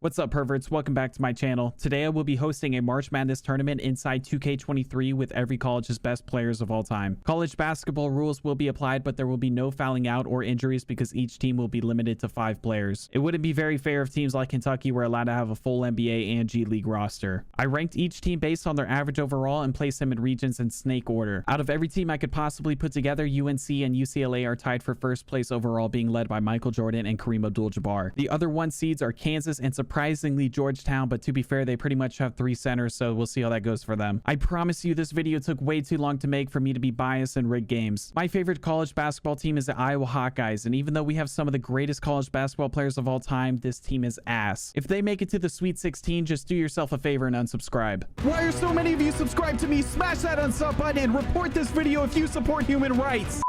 What's up, perverts? Welcome back to my channel. Today I will be hosting a March Madness tournament inside 2K23 with every college's best players of all time. College basketball rules will be applied, but there will be no fouling out or injuries because each team will be limited to 5 players. It wouldn't be very fair if teams like Kentucky were allowed to have a full NBA and G League roster. I ranked each team based on their average overall and placed them in regions in snake order. Out of every team I could possibly put together, UNC and UCLA are tied for first place overall, being led by Michael Jordan and Kareem Abdul-Jabbar. The other 1 seeds are Kansas and surprisingly Georgetown, but to be fair, they pretty much have 3 centers, so we'll see how that goes for them. I promise you this video took way too long to make for me to be biased and rig games. My favorite college basketball team is the Iowa Hawkeyes, and even though we have some of the greatest college basketball players of all time, this team is ass. If they make it to the Sweet 16, just do yourself a favor and unsubscribe. Why are so many of you subscribed to me? Smash that unsub button and report this video if you support human rights.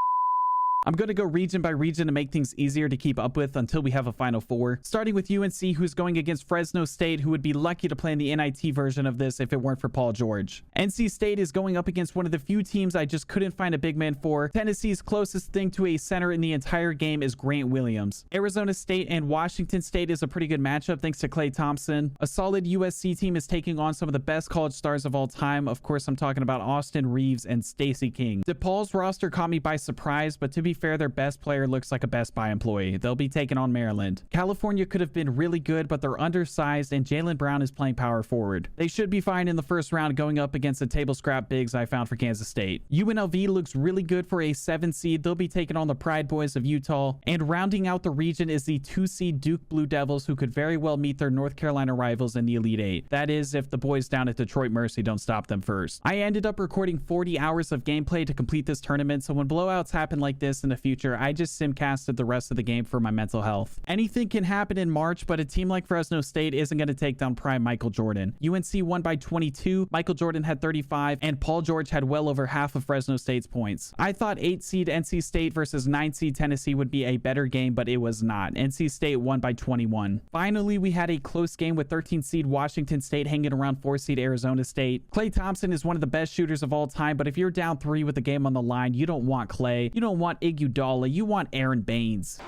I'm going to go region by region to make things easier to keep up with until we have a Final Four. Starting with UNC, who's going against Fresno State, who would be lucky to play in the NIT version of this if it weren't for Paul George. NC State is going up against one of the few teams I just couldn't find a big man for. Tennessee's closest thing to a center in the entire game is Grant Williams. Arizona State and Washington State is a pretty good matchup thanks to Klay Thompson. A solid USC team is taking on some of the best college stars of all time. Of course, I'm talking about Austin Reeves and Stacey King. DePaul's roster caught me by surprise, but to be fair, their best player looks like a Best Buy employee. They'll be taking on Maryland. California could have been really good, but they're undersized and Jaylen Brown is playing power forward. They should be fine in the first round going up against the table scrap bigs I found for Kansas State. UNLV looks really good for a 7 seed. They'll be taking on the Pride Boys of Utah. And rounding out the region is the 2 seed Duke Blue Devils, who could very well meet their North Carolina rivals in the Elite 8. That is, if the boys down at Detroit Mercy don't stop them first. I ended up recording 40 hours of gameplay to complete this tournament, so when blowouts happen like this in the future, I just simcasted the rest of the game for my mental health. Anything can happen in March, but a team like Fresno State isn't going to take down prime Michael Jordan. UNC won by 22, Michael Jordan had 35, and Paul George had well over half of Fresno State's points. I thought 8 seed NC State versus 9 seed Tennessee would be a better game, but it was not. NC State won by 21. Finally, we had a close game with 13 seed Washington State hanging around 4 seed Arizona State. Klay Thompson is one of the best shooters of all time, but if you're down 3 with the game on the line, you don't want Klay. You don't want Iguodala. You want Aaron Baines.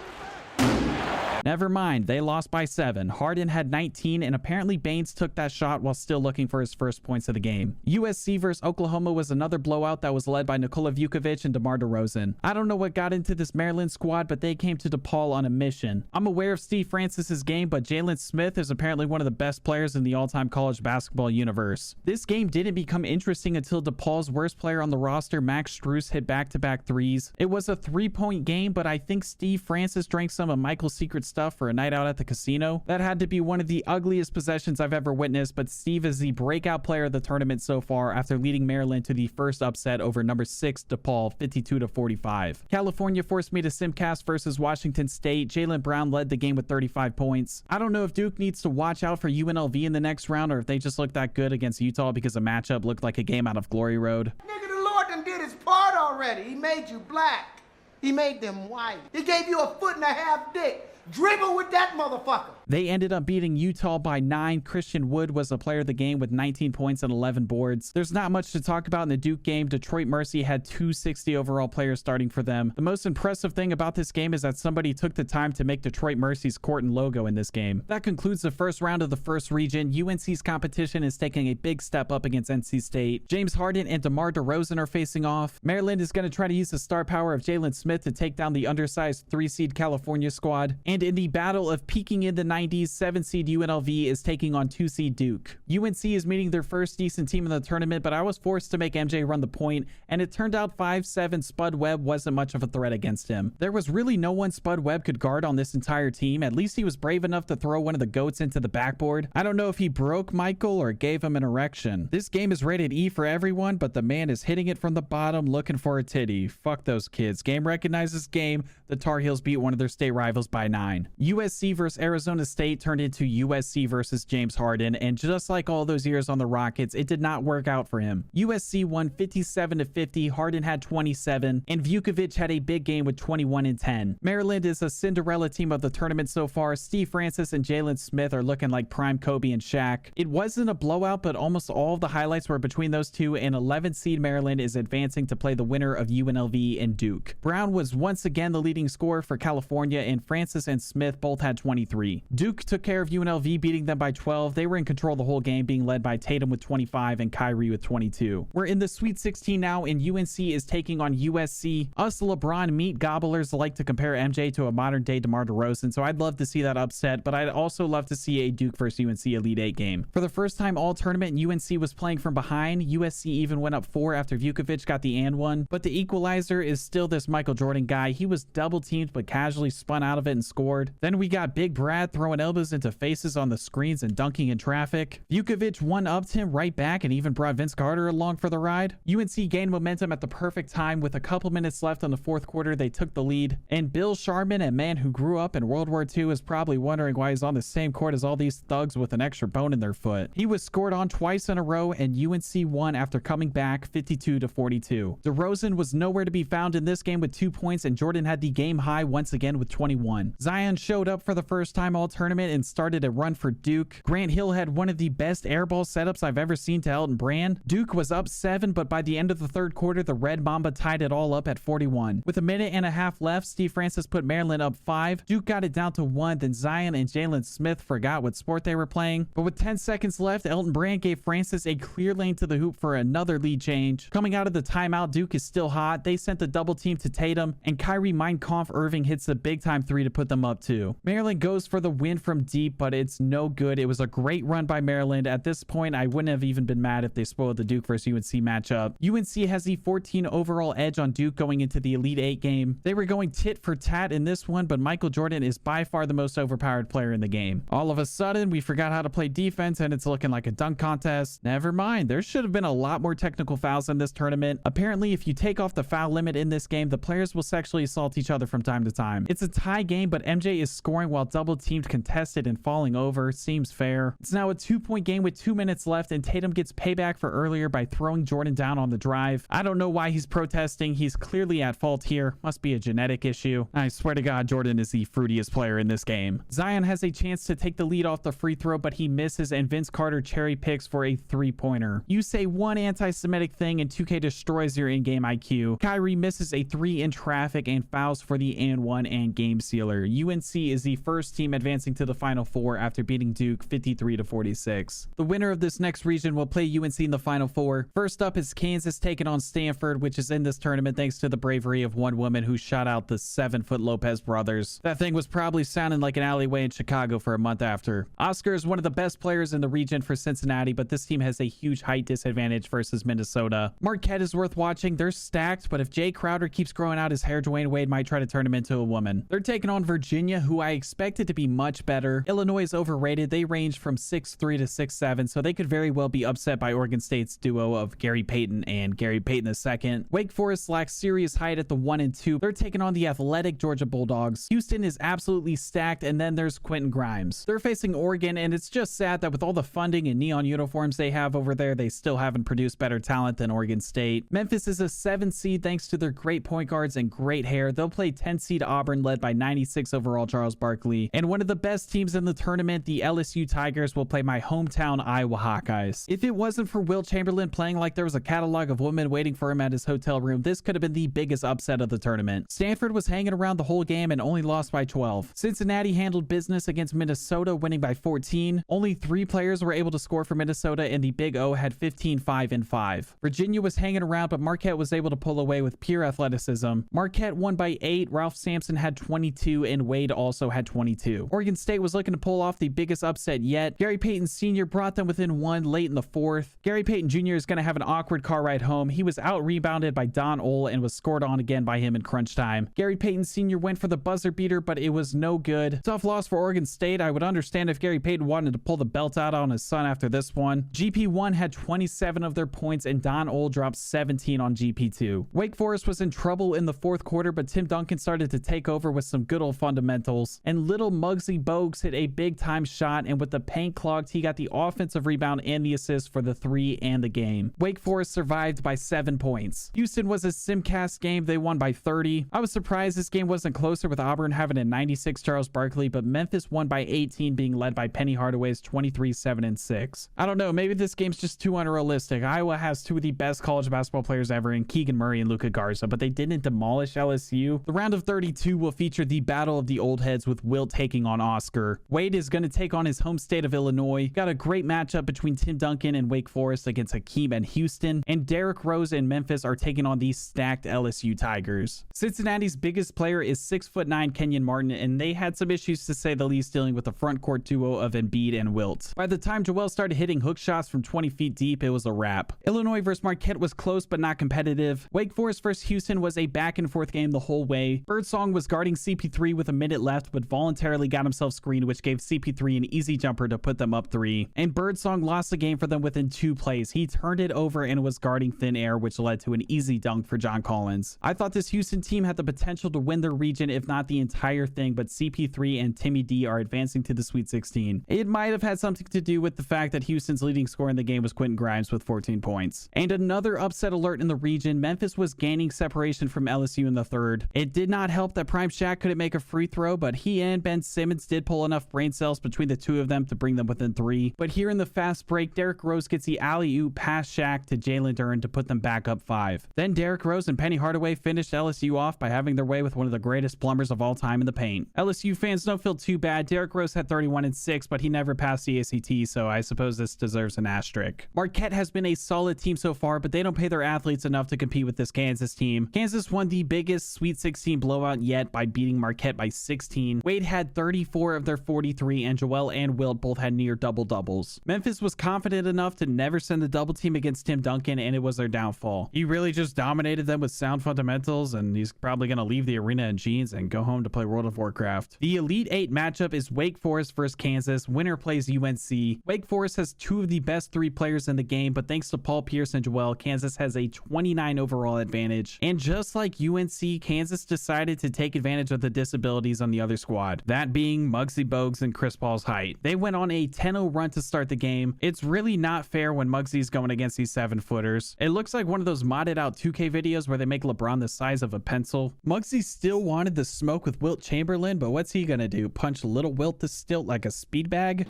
Never mind, they lost by 7. Harden had 19, and apparently Baines took that shot while still looking for his first points of the game. USC versus Oklahoma was another blowout that was led by Nikola Vukovic and DeMar DeRozan. I don't know what got into this Maryland squad, but they came to DePaul on a mission. I'm aware of Steve Francis's game, but Jalen Smith is apparently one of the best players in the all-time college basketball universe. This game didn't become interesting until DePaul's worst player on the roster, Max Strus, hit back-to-back threes. It was a 3-point game, but I think Steve Francis drank some of Michael's secret stuff for a night out at the casino. That had to be one of the ugliest possessions I've ever witnessed, but Steve is the breakout player of the tournament so far after leading Maryland to the first upset over number 6 DePaul 52-45. California forced me to simcast versus Washington State. Jaylen Brown led the game with 35 points. I don't know if Duke needs to watch out for UNLV in the next round or if they just look that good against Utah because the matchup looked like a game out of Glory Road. Nigga, the Lord done did his part already. He made you black. He made them white. He gave you a 1.5 foot dick. Dribble with that motherfucker. They ended up beating Utah by 9. Christian Wood was the player of the game with 19 points and 11 boards. There's not much to talk about in the Duke game. Detroit Mercy had 260 overall players starting for them. The most impressive thing about this game is that somebody took the time to make Detroit Mercy's court and logo in this game. That concludes the first round of the first region. UNC's competition is taking a big step up against NC State. James Harden and DeMar DeRozan are facing off. Maryland is going to try to use the star power of Jalen Smith to take down the undersized 3 seed California squad. And in the battle of peaking in the 90s, 7 seed UNLV is taking on 2 seed Duke. UNC is meeting their first decent team in the tournament, but I was forced to make MJ run the point, and it turned out 5'7" Spud Webb wasn't much of a threat against him. There was really no one Spud Webb could guard on this entire team. At least he was brave enough to throw one of the goats into the backboard. I don't know if he broke Michael or gave him an erection. This game is rated E for everyone, but the man is hitting it from the bottom looking for a titty. Fuck those kids. Game recognizes game. The Tar Heels beat one of their state rivals by 9. USC versus Arizona State turned into USC versus James Harden, and just like all those years on the Rockets, it did not work out for him. USC won 57-50, Harden had 27, and Vukovic had a big game with 21 and 10. Maryland is a Cinderella team of the tournament so far. Steve Francis and Jalen Smith are looking like prime Kobe and Shaq. It wasn't a blowout, but almost all of the highlights were between those two, and 11 seed Maryland is advancing to play the winner of UNLV and Duke. Brown was once again the leading scorer for California, and Francis and Smith both had 23. Duke took care of UNLV, beating them by 12. They were in control the whole game, being led by Tatum with 25 and Kyrie with 22. We're in the Sweet 16 now, and UNC is taking on USC. Us LeBron meat gobblers like to compare MJ to a modern-day DeMar DeRozan, so I'd love to see that upset, but I'd also love to see a Duke versus UNC Elite 8 game. For the first time all tournament, UNC was playing from behind. USC even went up 4 after Vukovic got the and one, but the equalizer is still this Michael Jordan guy. He was double teamed but casually spun out of it and scored. Then we got Big Brad throwing elbows into faces on the screens and dunking in traffic. Vukovic one-upped him right back and even brought Vince Carter along for the ride. UNC gained momentum at the perfect time. With a couple minutes left in the fourth quarter, they took the lead, and Bill Sharman, a man who grew up in World War II, is probably wondering why he's on the same court as all these thugs with an extra bone in their foot. He was scored on twice in a row, and UNC won after coming back 52-42. DeRozan was nowhere to be found in this game with 2 points, and Jordan had the game high once again with 21. Zion showed up for the first time all tournament and started a run for Duke. Grant Hill had one of the best airball setups I've ever seen to Elton Brand. Duke was up 7, but by the end of the third quarter, the Red Mamba tied it all up at 41. With a minute and a half left, Steve Francis put Maryland up 5. Duke got it down to 1, then Zion and Jalen Smith forgot what sport they were playing. But with 10 seconds left, Elton Brand gave Francis a clear lane to the hoop for another lead change. Coming out of the timeout, Duke is still hot. They sent the double team to Tatum, and Kyrie Mein Kampf Irving hits the big time 3 to put them up 2. Maryland goes for the win from deep, but it's no good. It was a great run by Maryland. At this point, I wouldn't have even been mad if they spoiled the Duke versus UNC matchup. UNC has the 14 overall edge on Duke going into the Elite 8 game. They were going tit for tat in this one, but Michael Jordan is by far the most overpowered player in the game. All of a sudden, we forgot how to play defense, and it's looking like a dunk contest. Never mind, there should have been a lot more technical fouls in this tournament. Apparently, if you take off the foul limit in this game, the players will sexually assault each other from time to time. It's a tie game, but MJ is scoring while double teamed, contested, and falling over. Seems fair. It's now a 2-point game with 2 minutes left, and Tatum gets payback for earlier by throwing Jordan down on the drive. I don't know why he's protesting. He's clearly at fault here. Must be a genetic issue. I swear to God, Jordan is the fruitiest player in this game. Zion has a chance to take the lead off the free throw, but he misses, and Vince Carter cherry picks for a 3-pointer. You say one anti-Semitic thing and 2K destroys your in-game IQ. Kyrie misses a 3 in traffic and fouls for the and one and game sealer. UNC is the first team advancing to the Final Four after beating Duke 53-46. The winner of this next region will play UNC in the Final Four. First up is Kansas taking on Stanford, which is in this tournament thanks to the bravery of one woman who shot out the 7-foot Lopez brothers. That thing was probably sounding like an alleyway in Chicago for a month after. Oscar is one of the best players in the region for Cincinnati, but this team has a huge height disadvantage versus Minnesota. Marquette is worth watching. They're stacked, but if Jay Crowder keeps growing out his hair, Dwayne Wade might try to turn him into a woman. They're taking on Virginia, who I expected to be much better. Illinois is overrated. They range from 6'3 to 6'7, so they could very well be upset by Oregon State's duo of Gary Payton and Gary Payton II. Wake Forest lacks serious height at the 1 and 2. They're taking on the athletic Georgia Bulldogs. Houston is absolutely stacked, and then there's Quentin Grimes. They're facing Oregon, and it's just sad that with all the funding and neon uniforms they have over there, they still haven't produced better talent than Oregon State. Memphis is a 7 seed thanks to their great point guards and great hair. They'll play 10 seed Auburn, led by 96 overall Charles Barkley. And one of the best teams in the tournament, the LSU Tigers, will play my hometown Iowa Hawkeyes. If it wasn't for Will Chamberlain playing like there was a catalog of women waiting for him at his hotel room, this could have been the biggest upset of the tournament. Stanford was hanging around the whole game and only lost by 12. Cincinnati handled business against Minnesota, winning by 14. Only 3 players were able to score for Minnesota, and the Big O had 15, 5, and 5. Virginia was hanging around, but Marquette was able to pull away with pure athleticism. Marquette won by 8. Ralph Sampson had 22, and Wade also had 22. Oregon State was looking to pull off the biggest upset yet. Gary Payton Sr. brought them within 1 late in the 4th. Gary Payton Jr. is going to have an awkward car ride home. He was out-rebounded by Don Ole and was scored on again by him in crunch time. Gary Payton Sr. went for the buzzer beater, but it was no good. Tough loss for Oregon State. I would understand if Gary Payton wanted to pull the belt out on his son after this one. GP1 had 27 of their points, and Don Ole dropped 17 on GP2. Wake Forest was in trouble in the 4th quarter, but Tim Duncan started to take over with some good old fundamentals. And little Muggsy Bogues hit a big-time shot, and with the paint clogged, he got the offensive rebound and the assist for the 3 and the game. Wake Forest survived by 7 points. Houston was a Simcast game. They won by 30. I was surprised this game wasn't closer with Auburn having a 96 Charles Barkley, but Memphis won by 18, being led by Penny Hardaway's 23, 7, and 6. I don't know, maybe this game's just too unrealistic. Iowa has 2 of the best college basketball players ever in Keegan Murray and Luka Garza, but they didn't demolish LSU. The round of 32 will feature the Battle of the old heads with Wilt taking on Oscar. Wade is going to take on his home state of Illinois. Got a great matchup between Tim Duncan and Wake Forest against Hakeem and Houston, and Derrick Rose and Memphis are taking on these stacked LSU Tigers. Cincinnati's biggest player is 6'9" Kenyon Martin, and they had some issues to say the least dealing with the front court duo of Embiid and Wilt. By the time Joel started hitting hook shots from 20 feet deep, it was a wrap. Illinois versus Marquette was close but not competitive. Wake Forest versus Houston was a back and forth game the whole way. Birdsong was guarding CP3 with a minute left, but voluntarily got himself screened, which gave CP3 an easy jumper to put them up 3. And Birdsong lost the game for them within 2 plays. He turned it over and was guarding thin air, which led to an easy dunk for John Collins. I thought this Houston team had the potential to win their region, if not the entire thing, but CP3 and Timmy D are advancing to the Sweet 16. It might have had something to do with the fact that Houston's leading scorer in the game was Quentin Grimes with 14 points. And another upset alert in the region, Memphis was gaining separation from LSU in the third. It did not help that Prime Shaq couldn't make a free throw, but he and Ben Simmons did pull enough brain cells between the two of them to bring them within 3. But here in the fast break, Derrick Rose gets the alley-oop past Shaq to Jalen Duren to put them back up 5. Then Derrick Rose and Penny Hardaway finished LSU off by having their way with one of the greatest plumbers of all time in the paint. LSU fans don't feel too bad. Derrick Rose had 31 and 6, but he never passed the ACT, so I suppose this deserves an asterisk. Marquette has been a solid team so far, but they don't pay their athletes enough to compete with this Kansas team. Kansas won the biggest Sweet 16 blowout yet by beating Marquette by 16. Wade had 34 of their 43, and Joel and Wilt both had near double-doubles. Memphis was confident enough to never send the double team against Tim Duncan, and it was their downfall. He really just dominated them with sound fundamentals, and he's probably going to leave the arena in jeans and go home to play World of Warcraft. The Elite 8 matchup is Wake Forest versus Kansas. Winner plays UNC. Wake Forest has 2 of the best 3 players in the game, but thanks to Paul Pierce and Joel, Kansas has a 29 overall advantage. And just like UNC, Kansas decided to take advantage of the disabilities on the other squad, that being Muggsy Bogues and Chris Paul's height. They went on a 10-0 run to start the game. It's really not fair when Muggsy's going against these 7-footers. It looks like one of those modded out 2K videos where they make LeBron the size of a pencil. Muggsy still wanted the smoke with Wilt Chamberlain, but what's he gonna do? Punch little Wilt to stilt like a speed bag?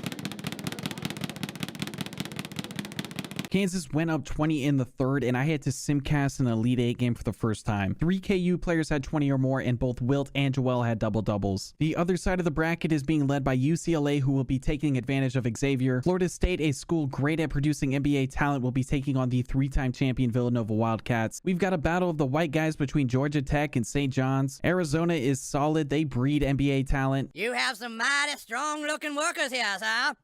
Kansas went up 20 in the third, and I had to simcast an Elite 8 game for the first time. 3 KU players had 20 or more, and both Wilt and Joel had double-doubles. The other side of the bracket is being led by UCLA, who will be taking advantage of Xavier. Florida State, a school great at producing NBA talent, will be taking on the 3-time champion Villanova Wildcats. We've got a battle of the white guys between Georgia Tech and St. John's. Arizona is solid. They breed NBA talent. You have some mighty strong-looking workers here, sir.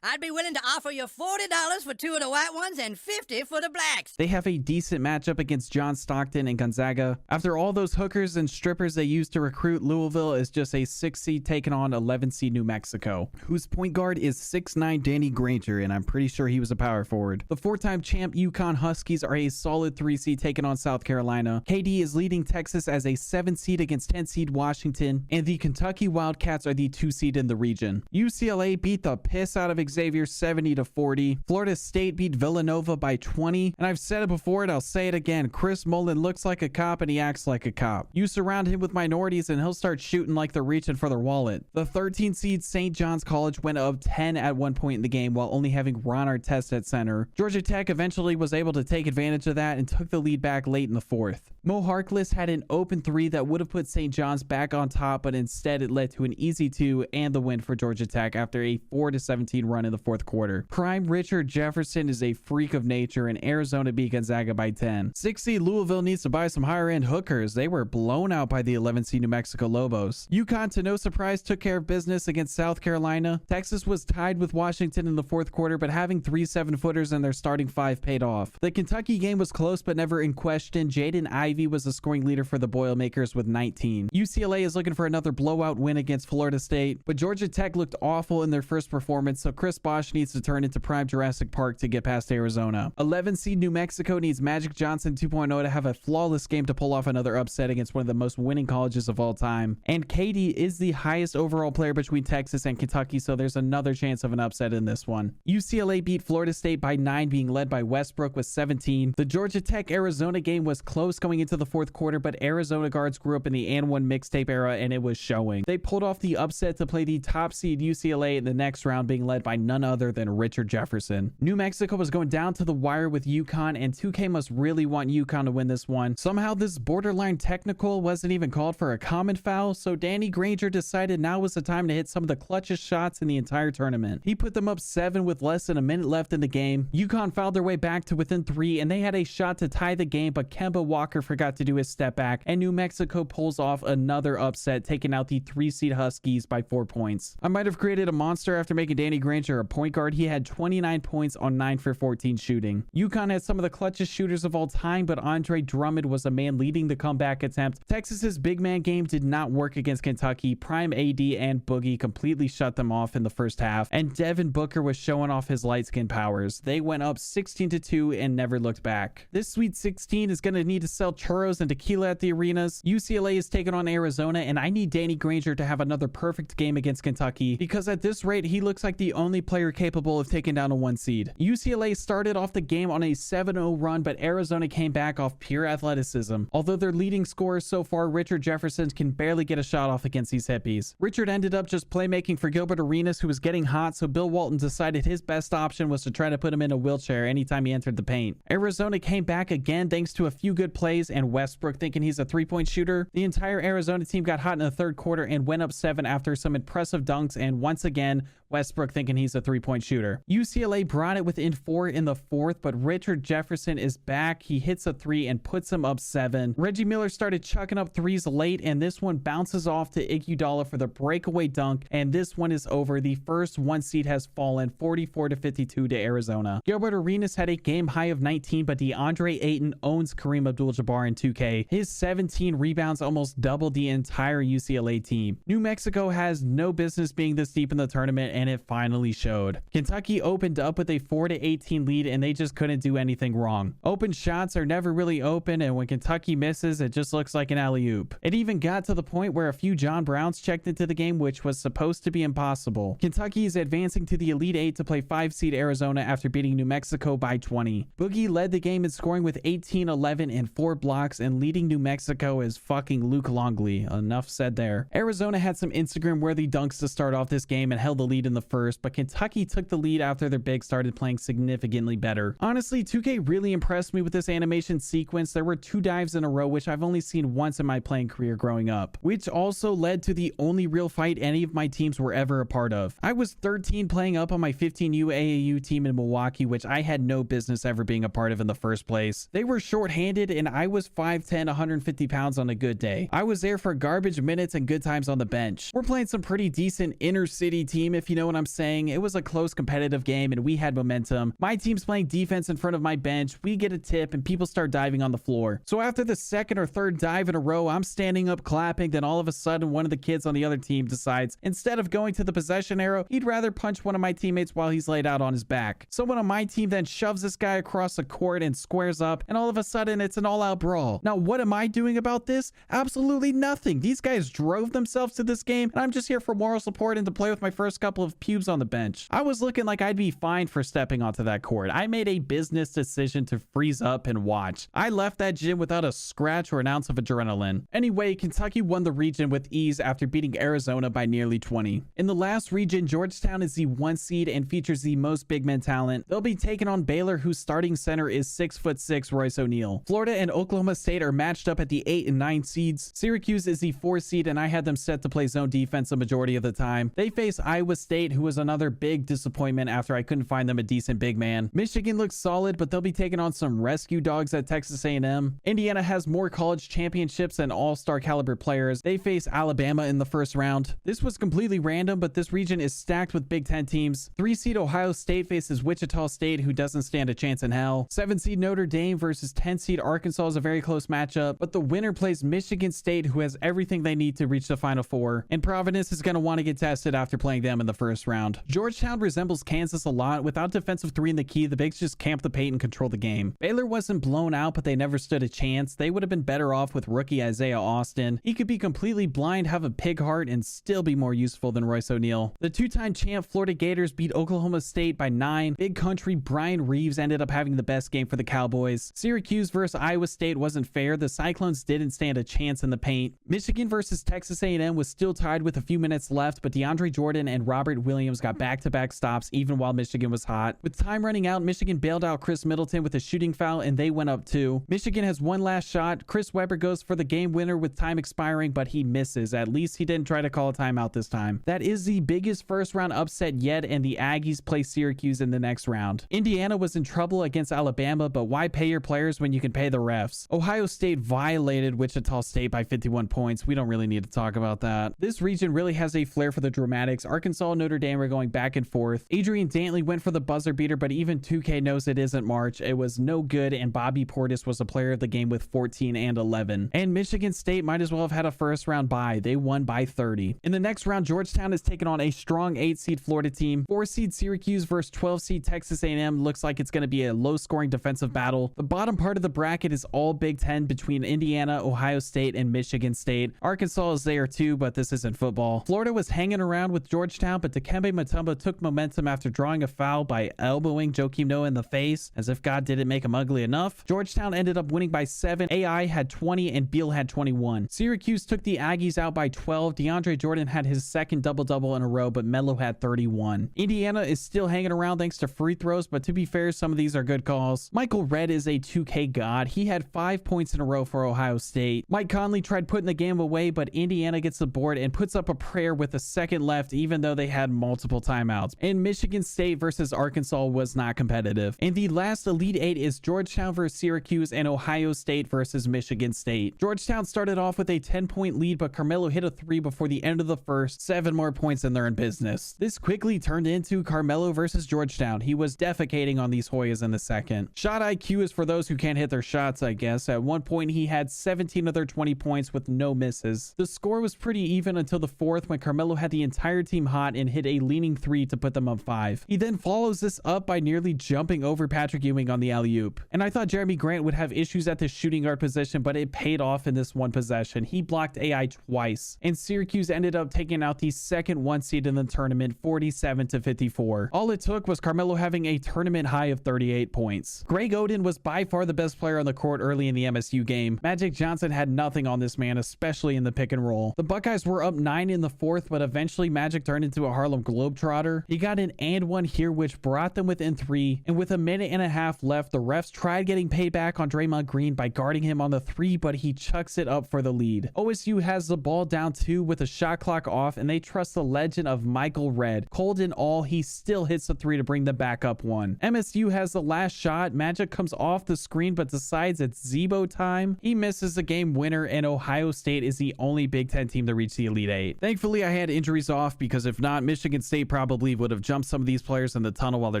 I'd be willing to offer you $40 for 2 of the white ones and $50 for the blacks. They have a decent matchup against John Stockton and Gonzaga. After all those hookers and strippers they used to recruit, Louisville is just a 6 seed taking on 11 seed New Mexico, whose point guard is 6'9" Danny Granger, and I'm pretty sure he was a power forward. The 4-time champ UConn Huskies are a solid 3 seed taking on South Carolina. KD is leading Texas as a 7 seed against 10 seed Washington, and the Kentucky Wildcats are the 2 seed in the region. UCLA beat the piss out of Xavier 70-40. Florida State beat Villanova by 20. And I've said it before and I'll say it again. Chris Mullen looks like a cop and he acts like a cop. You surround him with minorities and he'll start shooting like they're reaching for their wallet. The 13 seed St. John's College went up 10 at one point in the game while only having Ron Artest at center. Georgia Tech eventually was able to take advantage of that and took the lead back late in the 4th. Mo Harkless had an open 3 that would have put St. John's back on top, but instead it led to an easy 2 and the win for Georgia Tech after a 4-17 run in the 4th quarter. Prime Richard Jefferson is a freak of nature, and Arizona beat Gonzaga by 10. 6 seed Louisville needs to buy some higher end hookers. They were blown out by the 11 seed New Mexico Lobos. UConn, to no surprise, took care of business against South Carolina. Texas was tied with Washington in the 4th quarter, but having 3 7-footers in their starting 5 paid off. The Kentucky game was close but never in question. Jaden Ivey was the scoring leader for the Boilermakers with 19. UCLA is looking for another blowout win against Florida State, but Georgia Tech looked awful in their first performance, so Chris Bosh needs to turn into prime Jurassic Park to get past Arizona. 11 seed New Mexico needs Magic Johnson 2.0 to have a flawless game to pull off another upset against one of the most winning colleges of all time. And KD is the highest overall player between Texas and Kentucky, so there's another chance of an upset in this one. UCLA beat Florida State by 9, being led by Westbrook with 17. The Georgia Tech Arizona game was close going going into the fourth quarter, but Arizona guards grew up in the and one mixtape era, and it was showing. They pulled off the upset to play the top seed UCLA in the next round, being led by none other than Richard Jefferson. New Mexico was going down to the wire with UConn, and 2K must really want UConn to win this one. Somehow this borderline technical wasn't even called for a common foul, so Danny Granger decided now was the time to hit some of the clutchest shots in the entire tournament. He put them up 7 with less than a minute left in the game. UConn fouled their way back to within 3, and they had a shot to tie the game, but Kemba Walker forgot to do his step back, and New Mexico pulls off another upset, taking out the 3-seed Huskies by 4 points. I might have created a monster after making Danny Granger a point guard. He had 29 points on 9 for 14 shooting. UConn had some of the clutchest shooters of all time, but Andre Drummond was a man leading the comeback attempt. Texas's big man game did not work against Kentucky. Prime AD and Boogie completely shut them off in the first half, and Devin Booker was showing off his light skin powers. They went up 16-2 and never looked back. This Sweet 16 is going to need to sell churros and tequila at the arenas. UCLA is taking on Arizona, and I need Danny Granger to have another perfect game against Kentucky, because at this rate, he looks like the only player capable of taking down a 1 seed. UCLA started off the game on a 7-0 run, but Arizona came back off pure athleticism. Although their leading scorer so far, Richard Jefferson, can barely get a shot off against these hippies. Richard ended up just playmaking for Gilbert Arenas, who was getting hot, so Bill Walton decided his best option was to try to put him in a wheelchair anytime he entered the paint. Arizona came back again thanks to a few good plays and Westbrook thinking he's a 3-point shooter. The entire Arizona team got hot in the third quarter and went up 7 after some impressive dunks, and once again, Westbrook thinking he's a 3-point shooter. UCLA brought it within 4 in the fourth, but Richard Jefferson is back. He hits a 3 and puts him up 7. Reggie Miller started chucking up 3s late, and this one bounces off to Iguodala for the breakaway dunk, and this one is over. The first 1 seed has fallen 44-52 to Arizona. Gilbert Arenas had a game high of 19, but DeAndre Ayton owns Kareem Abdul-Jabbar in 2K. His 17 rebounds almost doubled the entire UCLA team. New Mexico has no business being this deep in the tournament, and it finally showed. Kentucky opened up with a 4-18 lead, and they just couldn't do anything wrong. Open shots are never really open, and when Kentucky misses, it just looks like an alley-oop. It even got to the point where a few John Browns checked into the game, which was supposed to be impossible. Kentucky is advancing to the Elite 8 to play 5-seed Arizona after beating New Mexico by 20. Boogie led the game in scoring with 18, 11, and 4 blocks, and leading New Mexico is fucking Luke Longley. Enough said there. Arizona had some Instagram-worthy dunks to start off this game and held the lead in the first, but Kentucky took the lead after their bigs started playing significantly better. Honestly, 2K really impressed me with this animation sequence. There were 2 dives in a row, which I've only seen once in my playing career growing up, which also led to the only real fight any of my teams were ever a part of. I was 13 playing up on my 15U AAU team in Milwaukee, which I had no business ever being a part of in the first place. They were short-handed, and I was 5'10", 150 pounds on a good day. I was there for garbage minutes and good times on the bench. We're playing some pretty decent inner city team, if you know what I'm saying. It was a close competitive game, and we had momentum. My team's playing defense in front of my bench. We get a tip, and people start diving on the floor. So after the second or third dive in a row, I'm standing up clapping. Then all of a sudden, one of the kids on the other team decides, instead of going to the possession arrow, he'd rather punch one of my teammates while he's laid out on his back. Someone on my team then shoves this guy across the court and squares up, and all of a sudden, it's an all-out brawl. Now, what am I doing about this? Absolutely nothing. These guys drove themselves to this game, and I'm just here for moral support and to play with my first couple of pubes on the bench. I was looking like I'd be fined for stepping onto that court. I made a business decision to freeze up and watch. I left that gym without a scratch or an ounce of adrenaline. Anyway, Kentucky won the region with ease after beating Arizona by nearly 20. In the last region, Georgetown is the 1 seed and features the most big man talent. They'll be taking on Baylor, whose starting center is 6'6" Royce O'Neal. Florida and Oklahoma State are matched up at the 8 and 9 seeds. Syracuse is the 4 seed, and I had them set to play zone defense the majority of the time. They face Iowa State, who was another big disappointment after I couldn't find them a decent big man. Michigan looks solid, but they'll be taking on some rescue dogs at Texas A&M. Indiana has more college championships and all-star caliber players. They face Alabama in the first round. This was completely random, but this region is stacked with Big Ten teams. 3 seed Ohio State faces Wichita State, who doesn't stand a chance in hell. 7 seed Notre Dame versus 10 seed Arkansas is a very close matchup, but the winner plays Michigan State, who has everything they need to reach the Final Four, and Providence is going to want to get tested after playing them in the first round. Georgetown resembles Kansas a lot. Without defensive three in the key, the Bigs just camp the paint and control the game. Baylor wasn't blown out, but they never stood a chance. They would have been better off with rookie Isaiah Austin. He could be completely blind, have a pig heart, and still be more useful than Royce O'Neal. The two-time champ Florida Gators beat Oklahoma State by 9. Big country Brian Reeves ended up having the best game for the Cowboys. Syracuse versus Iowa State wasn't fair. The Cyclones didn't stand a chance in the paint. Michigan versus Texas A&M was still tied with a few minutes left, but DeAndre Jordan and Robert Williams got back-to-back stops even while Michigan was hot. With time running out, Michigan bailed out Chris Middleton with a shooting foul, and they went up 2. Michigan has one last shot. Chris Webber goes for the game winner with time expiring, but he misses. At least he didn't try to call a timeout this time. That is the biggest first-round upset yet, and the Aggies play Syracuse in the next round. Indiana was in trouble against Alabama, but why pay your players when you can pay the refs? Ohio State violated Wichita State by 51 points. We don't really need to talk about that. This region really has a flair for the dramatics. Arkansas and Notre Dame are going back and forth. Adrian Dantley went for the buzzer beater, but even 2K knows it isn't March. It was no good, and Bobby Portis was the player of the game with 14 and 11. And Michigan State might as well have had a first round bye. They won by 30. In the next round, Georgetown is taking on a strong 8-seed Florida team. 4-seed Syracuse versus 12-seed Texas A&M looks like it's going to be a low-scoring defensive battle. The bottom part of the bracket is all Big Ten between Indiana, Ohio State, and Michigan State. Arkansas is there too, but this isn't football. Florida was hanging around with Georgetown, but Dikembe Mutombo took momentum after drawing a foul by elbowing Joakim Noah in the face, as if God didn't make him ugly enough. Georgetown ended up winning by 7. AI had 20 and Beal had 21. Syracuse took the Aggies out by 12. DeAndre Jordan had his second double-double in a row, but Melo had 31. Indiana is still hanging around thanks to free throws, but to be fair, some of these are good calls. Michael Redd is a 2K god. He had 5 points in a row for Ohio State. Mike Conley tried putting the game away, but Indiana gets the board and puts up a prayer with a second left, even though they had multiple timeouts. And Michigan State versus Arkansas was not competitive. And the last Elite 8 is Georgetown versus Syracuse and Ohio State versus Michigan State. Georgetown started off with a 10-point lead, but Carmelo hit a 3 before the end of the first. 7 more points and they're in business. This quickly turned into Carmelo versus Georgetown. He was defecating on these Hoyas in the second. Shot IQ is for those who can't hit their shots, I guess. At one point, he had 17 of their 20 points with no misses. The score was pretty even until the fourth when Carmelo had the entire team hot and hit a leaning 3 to put them up 5. He then follows this up by nearly jumping over Patrick Ewing on the alley-oop. And I thought Jeremy Grant would have issues at the shooting guard position, but it paid off in this one possession. He blocked AI twice, and Syracuse ended up taking out the second 1 seed in the tournament 47-54. All it took was Carmelo having a tournament high of 38 points. Greg Oden was by far the best player on the court early in the MSU game. Magic Johnson had nothing on this man, especially in the pick and roll. The Buckeyes were up 9 in the fourth, but eventually Magic turned into a Harlem Globetrotter. He got an and one here, which brought them within 3, and with a minute and a half left, the refs tried getting payback on Draymond Green by guarding him on the 3, but he chucks it up for the lead. OSU has the ball down 2 with the shot clock off, and they trust the legend of Michael Redd. Cold and all, he still hits the 3 to bring them back up 1. MSU has the last shot. Magic comes off the screen, but decides it's Zebo time. He misses the game winner, and Ohio State is the only Big Ten team to reach the Elite 8. Thankfully, I had injuries off, because if not, Michigan State probably would have jumped some of these players in the tunnel while they're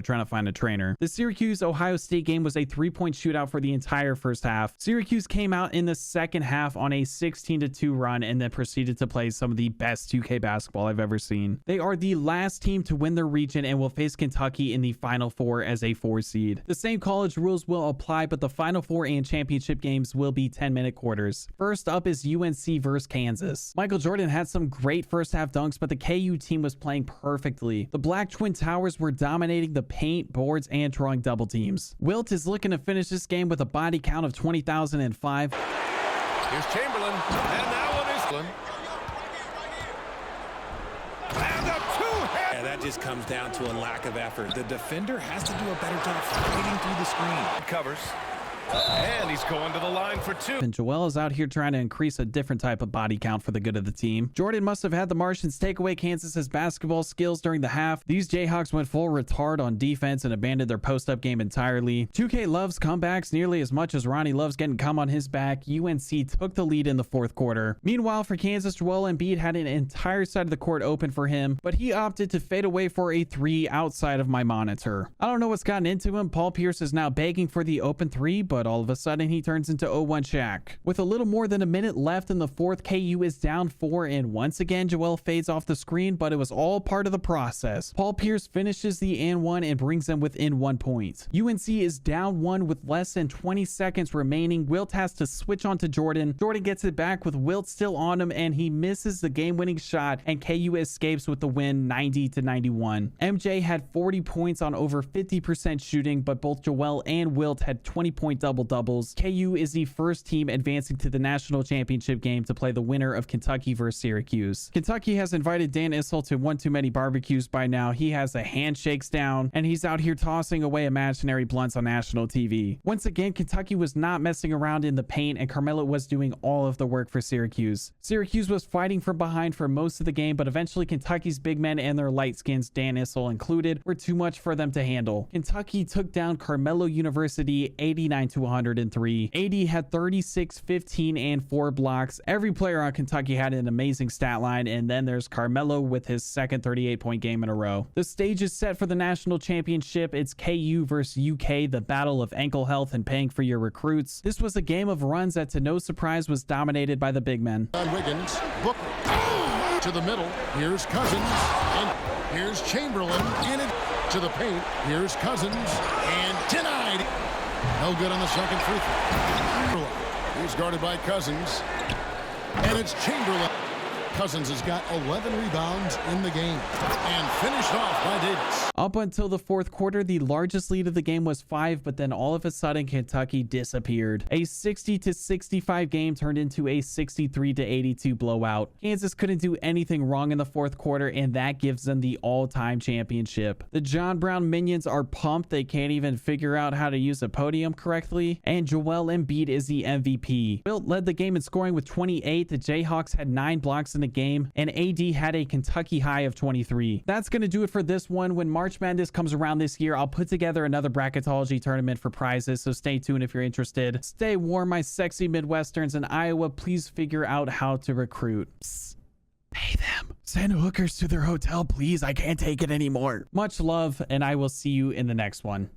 trying to find a trainer. The Syracuse-Ohio State game was a 3-point shootout for the entire first half. Syracuse came out in the second half on a 16-2 run and then proceeded to play some of the best 2K basketball I've ever seen. They are the last team to win their region and will face Kentucky in the Final Four as a 4 seed. The same college rules will apply, but the Final Four and championship games will be 10-minute quarters. First up is UNC versus Kansas. Michael Jordan had some great first half dunks, but the KU team was playing perfectly. The Black Twin Towers were dominating the paint, boards, and drawing double teams. Wilt is looking to finish this game with a body count of 20,005. Here's Chamberlain, and that one is... And a two-hit! Yeah, that just comes down to a lack of effort. The defender has to do a better job fighting through the screen. Covers. And he's going to the line for 2. And Joel is out here trying to increase a different type of body count for the good of the team. Jordan must have had the Martians take away Kansas's basketball skills during the half. These Jayhawks went full retard on defense and abandoned their post-up game entirely. 2K loves comebacks nearly as much as Ronnie loves getting cum on his back. UNC took the lead in the fourth quarter. Meanwhile, for Kansas, Joel Embiid had an entire side of the court open for him, but he opted to fade away for a 3 outside of my monitor. I don't know what's gotten into him. Paul Pierce is now begging for the open 3, but but all of a sudden he turns into 0-1 Shaq. With a little more than a minute left in the fourth, KU is down 4, and once again Joel fades off the screen, but it was all part of the process. Paul Pierce finishes the and 1 and brings them within 1 point. UNC is down 1 with less than 20 seconds remaining. Wilt has to switch on to Jordan. Jordan gets it back with Wilt still on him, and he misses the game-winning shot, and KU escapes with the win 90-91. MJ had 40 points on over 50% shooting, but both Joel and Wilt had 20-point double-doubles. KU is the first team advancing to the national championship game to play the winner of Kentucky versus Syracuse. Kentucky has invited Dan Issel to one too many barbecues by now. He has the handshakes down, and he's out here tossing away imaginary blunts on national TV. Once again, Kentucky was not messing around in the paint, and Carmelo was doing all of the work for Syracuse. Syracuse was fighting from behind for most of the game, but eventually Kentucky's big men and their light skins, Dan Issel included, were too much for them to handle. Kentucky took down Carmelo University 89-103. AD had 36, 15, and 4 blocks. Every player on Kentucky had an amazing stat line, and then there's Carmelo with his second 38-point game in a row. The stage is set for the national championship. It's KU versus UK, the battle of ankle health and paying for your recruits. This was a game of runs that, to no surprise, was dominated by the big men. Wiggins, Booker, to the middle. Here's Cousins, and here's Chamberlain, and it to the paint. Here's Cousins, and denied. No good on the second free throw. He's guarded by Cousins, and it's Chamberlain. Cousins has got 11 rebounds in the game and finished off by Davis. Up until the fourth quarter, the largest lead of the game was 5, but then all of a sudden Kentucky disappeared. A 60-65 game turned into a 63-82 blowout. Kansas couldn't do anything wrong in the fourth quarter, and that gives them the all-time championship. The John Brown minions are pumped. They can't even figure out how to use a podium correctly, and Joel Embiid is the MVP. Wilt led the game in scoring with 28. The Jayhawks had 9 blocks in the game, and AD had a Kentucky high of 23. That's going to do it for this one. When March Madness comes around this year, I'll put together another bracketology tournament for prizes, so stay tuned if you're interested. Stay warm, my sexy Midwesterns in Iowa. Please figure out how to recruit. Psst. Pay them. Send hookers to their hotel, please. I can't take it anymore. Much love, and I will see you in the next one.